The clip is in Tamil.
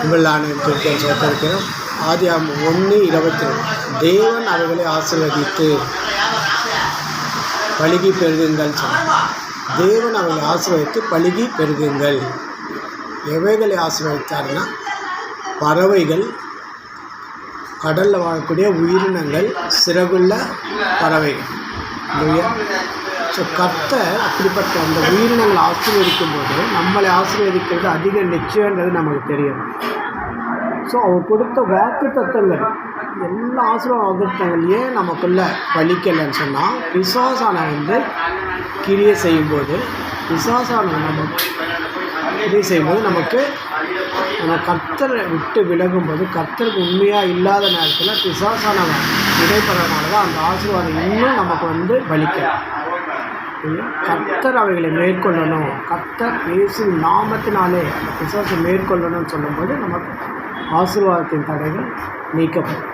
உங்கள் ஆணையத்திற்கு சோத்திருக்கிறோம். ஆதியாகமம் 1:22 தேவன் அவர்களை ஆசீர்வதித்து பலுகி பெருகுங்கள் சொன்னார். தேவன் அவர்களை ஆசீர்வதித்து பலுகி பெருகுங்கள். எவைகளை ஆசீர்வதித்தார்னா, பறவைகள், கடலில் வாழக்கூடிய உயிரினங்கள், சிறகுள்ள பறவைகள் இல்லையா. ஸோ கர்த்தர் அப்படிப்பட்ட அந்த உயிரினங்களை ஆசீர்வதிக்கும் போது நம்மளை ஆசீர்வதிக்கிறது அதிக நிச்சயன்றது நமக்கு தெரியும். ஸோ அவர் கொடுத்த வாக்கு தத்தங்கள், எல்லா ஆசீர்வாதங்கள் ஏன் நமக்குள்ளே பலிக்கலைன்னு சொன்னால், பிசாசான கிரியை செய்யும்போது, நமக்கு நம்ம கர்த்தரை விட்டு விலகும்போது, கர்த்தருக்கு உண்மையாக இல்லாத நேரத்தில் பிசாசானவன் இடைப்படுறதுனால தான் அந்த ஆசீர்வாதம் இன்னும் நமக்கு பலிக்கலை. கர்த்தர் அவைகளை மேற்கொள்ளணும், கர்த்தர் இயேசு நாமத்தினாலே அந்த பிசாசை மேற்கொள்ளணும்னு சொல்லும்போது நமக்கு ஆசீர்வாதத்தின் தடைகள் நீக்கப்படும்.